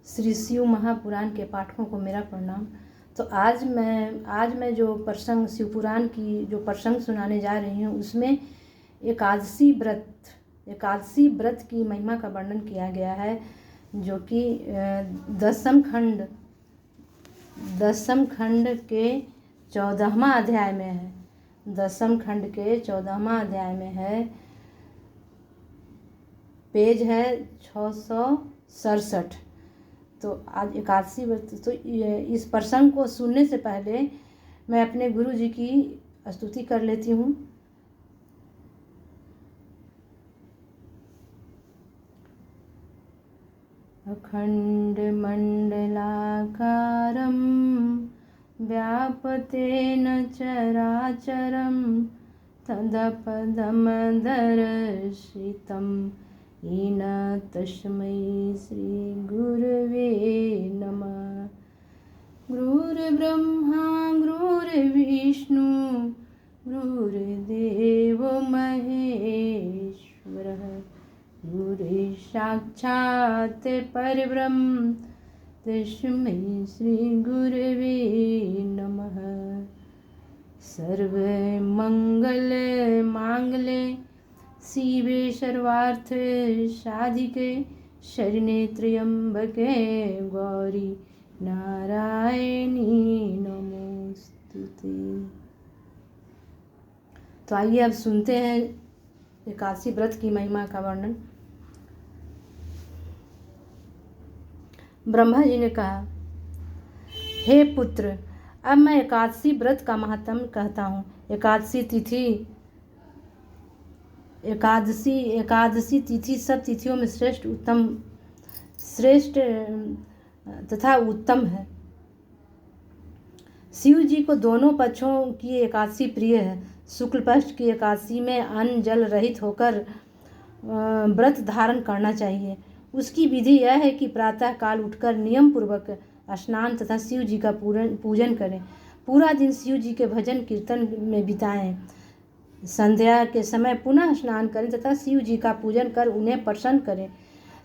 श्री शिव महापुराण के पाठकों को मेरा प्रणाम। तो आज मैं जो प्रसंग शिव पुराण की जो प्रसंग सुनाने जा रही हूँ उसमें एकादशी व्रत की महिमा का वर्णन किया गया है, जो कि दसम खंड के 14वां अध्याय में है। दसम खंड के 14वां अध्याय में है, पेज है 667। तो आज एकादशी व्रत। तो इस प्रसंग को सुनने से पहले मैं अपने गुरु जी की स्तुति कर लेती हूँ। अखंड मंडलाकारं व्यापतेन चराचरं तदपदं दर्शितं येन तस्मै श्री गुरवे नमः। गुरुर्ब्रह्मा गुरुर्विष्णु गुरुर्देवो महेश्वरः, गुरुसाक्षात् परब्रह्म तस्मै श्री गुरवे नमः। सर्वमंगल मांगल्ये शिवे सर्वार्थ साधिके शरण्ये त्र्यंबके गौरी नारायणी नमोस्तुते। तो आइए अब सुनते हैं एकादशी व्रत की महिमा का वर्णन। ब्रह्मा जी ने कहा, हे पुत्र, अब मैं एकादशी व्रत का महत्व कहता हूँ। एकादशी तिथि सब तिथियों में श्रेष्ठ तथा उत्तम है। शिव जी को दोनों पक्षों की एकादशी प्रिय है। शुक्ल पक्ष की एकादशी में अन्न जल रहित होकर व्रत धारण करना चाहिए। उसकी विधि यह है कि प्रातः काल उठकर नियम पूर्वक स्नान तथा शिव जी का पूजन करें। पूरा दिन शिव जी के भजन कीर्तन में बिताएं। संध्या के समय पुनः स्नान करें तथा शिव जी का पूजन कर उन्हें प्रसन्न करें।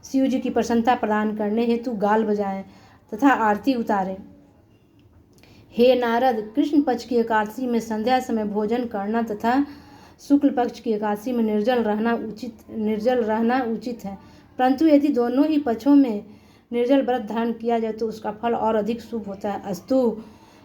शिव जी की प्रसन्नता प्रदान करने हेतु गाल बजाएं तथा आरती उतारें। हे नारद, कृष्ण पक्ष की एकादशी में संध्या समय भोजन करना तथा शुक्ल पक्ष की एकादशी में निर्जल रहना उचित है। परंतु यदि दोनों ही पक्षों में निर्जल व्रत धारण किया जाए तो उसका फल और अधिक शुभ होता है। अस्तु,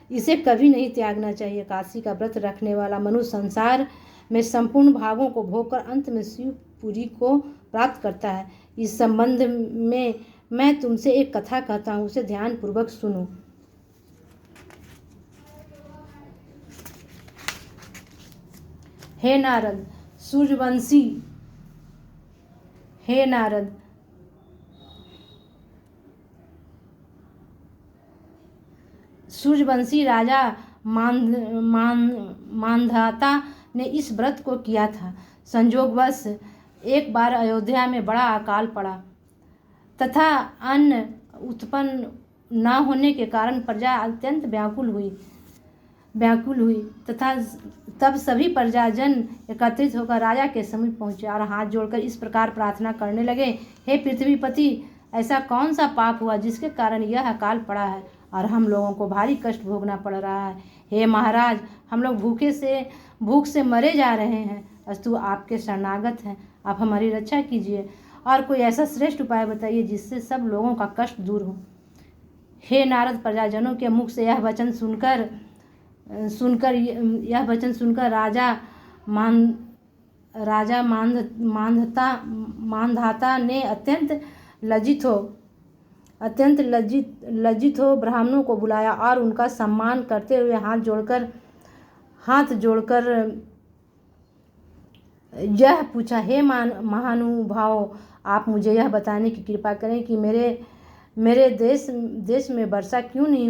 इसे कभी नहीं त्यागना चाहिए। एकादशी का व्रत रखने वाला मनुष्य संसार में संपूर्ण भागों को भोगकर अंत में शिवपुरी को प्राप्त करता है। इस संबंध में मैं तुमसे एक कथा कहता हूँ, उसे ध्यान पूर्वक सुनो। हे नारद, सूर्यवंशी राजा मांधाता ने इस व्रत को किया था। संयोगवश एक बार अयोध्या में बड़ा अकाल पड़ा तथा अन्न उत्पन्न न होने के कारण प्रजा अत्यंत व्याकुल हुई तथा तब सभी प्रजाजन एकत्रित होकर राजा के समीप पहुंचे और हाथ जोड़कर इस प्रकार प्रार्थना करने लगे, हे पृथ्वीपति, ऐसा कौन सा पाप हुआ जिसके कारण यह अकाल पड़ा है और हम लोगों को भारी कष्ट भोगना पड़ रहा है। हे महाराज, हम लोग भूख से मरे जा रहे हैं। अस्तु, आपके शरणागत हैं, आप हमारी रक्षा कीजिए और कोई ऐसा श्रेष्ठ उपाय बताइए जिससे सब लोगों का कष्ट दूर हो। हे नारद, प्रजाजनों के मुख से यह वचन सुनकर राजा मांधाता ने अत्यंत लज्जित हो ब्राह्मणों को बुलाया और उनका सम्मान करते हुए हाथ जोड़कर यह पूछा, हे महानुभाव, आप मुझे यह बताने की कृपा करें कि मेरे देश में वर्षा क्यों नहीं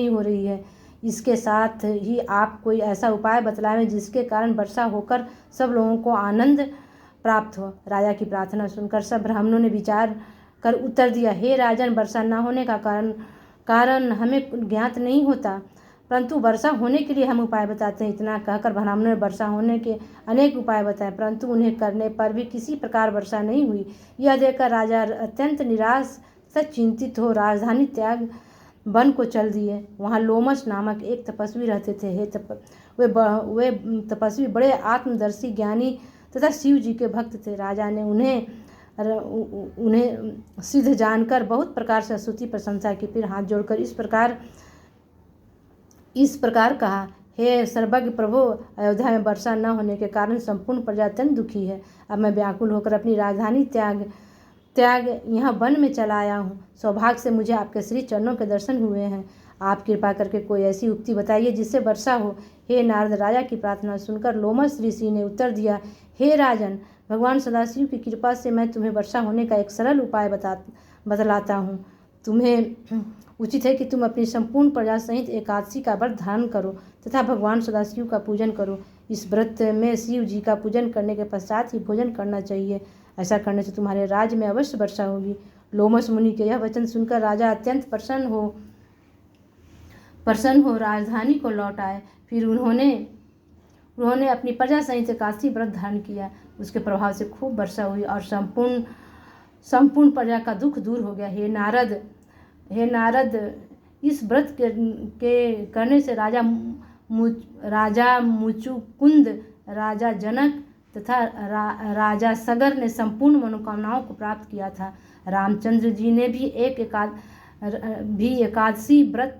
हो रही है। इसके साथ ही आप कोई ऐसा उपाय बतलाएं जिसके कारण वर्षा होकर सब लोगों को आनंद प्राप्त हो। राजा की प्रार्थना सुनकर सब ब्राह्मणों ने विचार कर उत्तर दिया, हे राजन, वर्षा न होने का कारण हमें ज्ञात नहीं होता, परंतु वर्षा होने के लिए हम उपाय बताते हैं। इतना कहकर ब्राह्मणों ने वर्षा होने के अनेक उपाय बताए, परंतु उन्हें करने पर भी किसी प्रकार वर्षा नहीं हुई। यह देखकर राजा अत्यंत निराश तथा चिंतित हो राजधानी त्याग वन को चल दिए। वहाँ लोमस नामक एक तपस्वी रहते थे। वे तपस्वी बड़े आत्मदर्शी, ज्ञानी तथा शिव जी के भक्त थे। राजा ने उन्हें सिद्ध जानकर बहुत प्रकार से स्तुति प्रशंसा की। फिर हाथ जोड़कर इस प्रकार कहा, हे सर्वज्ञ प्रभु, अयोध्या में वर्षा न होने के कारण संपूर्ण प्रजा अत्यंत दुखी है। अब मैं व्याकुल होकर अपनी राजधानी त्याग यहाँ वन में चला आया हूँ। सौभाग्य से मुझे आपके श्री चरणों के दर्शन हुए हैं। आप कृपा करके कोई ऐसी उक्ति बताइए जिससे वर्षा हो। हे नारद, राजा की प्रार्थना सुनकर लोमस ऋषि ने उत्तर दिया, हे राजन, भगवान सदाशिव की कृपा से मैं तुम्हें वर्षा होने का एक सरल उपाय बतलाता हूँ। तुम्हें उचित है कि तुम अपनी संपूर्ण प्रजा सहित एकादशी का व्रत धारण करो तथा भगवान सदाशिव का पूजन करो। इस व्रत में शिव जी का पूजन करने के पश्चात ही भोजन करना चाहिए। ऐसा करने से तुम्हारे राज्य में अवश्य वर्षा होगी। लोमस मुनि के यह वचन सुनकर राजा अत्यंत प्रसन्न हो राजधानी को लौट आए। फिर उन्होंने अपनी प्रजा सहित एकादशी व्रत धारण किया। उसके प्रभाव से खूब वर्षा हुई और संपूर्ण प्रजा का दुख दूर हो गया। हे नारद, इस व्रत के करने से राजा मुचुकुंद, राजा जनक तथा राजा सगर ने संपूर्ण मनोकामनाओं को प्राप्त किया था। रामचंद्र जी ने भी एकादशी व्रत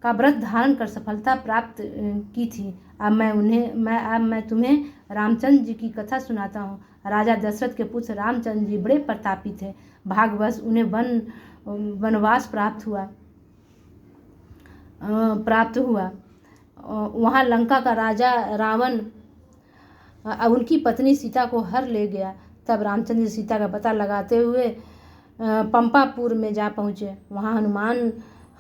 धारण कर सफलता प्राप्त की थी। अब मैं तुम्हें रामचंद्र जी की कथा सुनाता हूँ। राजा दशरथ के पुत्र रामचंद्र जी बड़े प्रतापी थे। भाग्यवश उन्हें वनवास प्राप्त हुआ। वहाँ लंका का राजा रावण उनकी पत्नी सीता को हर ले गया। तब रामचंद्र सीता का पता लगाते हुए पंपापुर में जा पहुँचे। वहाँ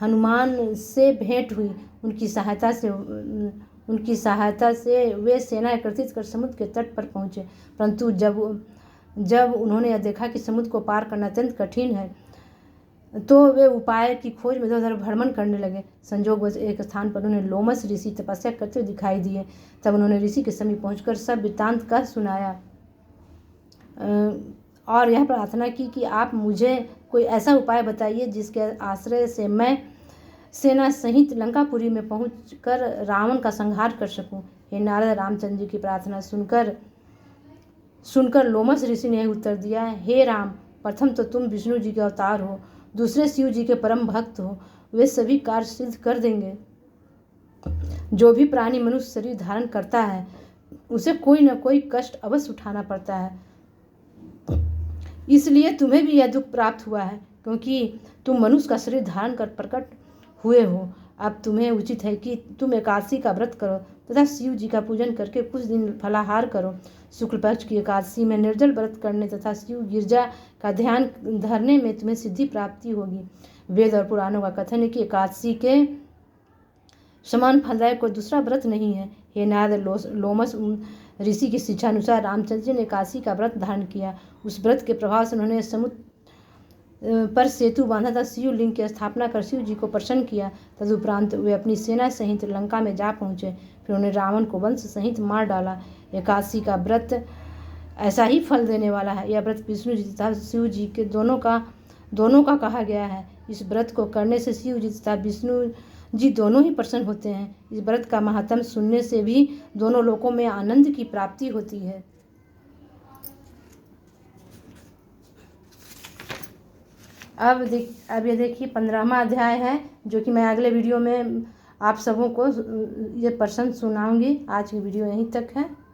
हनुमान से भेंट हुई। उनकी सहायता से वे सेना एकत्रित कर समुद्र के तट पर पहुँचे। परंतु जब उन्होंने यह देखा कि समुद्र को पार करना अत्यंत कठिन है, तो वे उपाय की खोज में इधर भ्रमण करने लगे। संयोगवश एक स्थान पर उन्हें लोमस ऋषि तपस्या करते हुए दिखाई दिए। तब उन्होंने ऋषि के समीप पहुंचकर सब वृत्तांत कह सुनाया और यह प्रार्थना की कि आप मुझे कोई ऐसा उपाय बताइए जिसके आश्रय से मैं सेना सहित लंकापुरी में पहुंचकर रावण का संहार कर सकूं। हे नारद, रामचंद्र जी की प्रार्थना सुनकर लोमस ऋषि ने उत्तर दिया, हे राम, प्रथम तो तुम विष्णु जी के अवतार हो, दूसरे शिव जी के परम भक्त हो। वे सभी कार्य सिद्ध कर देंगे। जो भी प्राणी मनुष्य शरीर धारण करता है उसे कोई न कोई कष्ट अवश्य उठाना पड़ता है। इसलिए तुम्हें भी यह दुख प्राप्त हुआ है, क्योंकि तुम मनुष्य का शरीर धारण कर प्रकट हुए हो। अब तुम्हें उचित है कि तुम एकादशी का व्रत करो तथा शिव जी का पूजन करके कुछ दिन फलाहार करो। शुक्ल पक्ष की एकादशी में निर्जल व्रत करने तथा शिव गिरजा का ध्यान धरने में तुम्हें सिद्धि प्राप्ति होगी। वेद और पुराणों का कथन है कि एकादशी के समान फलदायक कोई दूसरा व्रत नहीं है। हे नारद, लोमस ऋषि की शिक्षा अनुसार रामचंद्र जी ने एकादशी का व्रत धारण किया। उस व्रत के प्रभाव से उन्होंने समुद्र पर सेतु बांधा था, शिवलिंग की स्थापना कर शिव जी को प्रसन्न किया। तदुपरांत वे अपनी सेना सहित लंका में जा पहुँचे। फिर उन्हें रावण को वंश सहित मार डाला। एकादशी का व्रत ऐसा ही फल देने वाला है। यह व्रत विष्णु जी तथा शिव जी के दोनों का कहा गया है। इस व्रत को करने से शिव जी तथा विष्णु जी दोनों ही प्रसन्न होते हैं। इस व्रत का महात्म सुनने से भी दोनों लोकों में आनंद की प्राप्ति होती है। अब ये देखिए 15वां अध्याय है, जो कि मैं अगले वीडियो में आप सबों को ये प्रश्न सुनाऊंगी। आज की वीडियो यहीं तक है।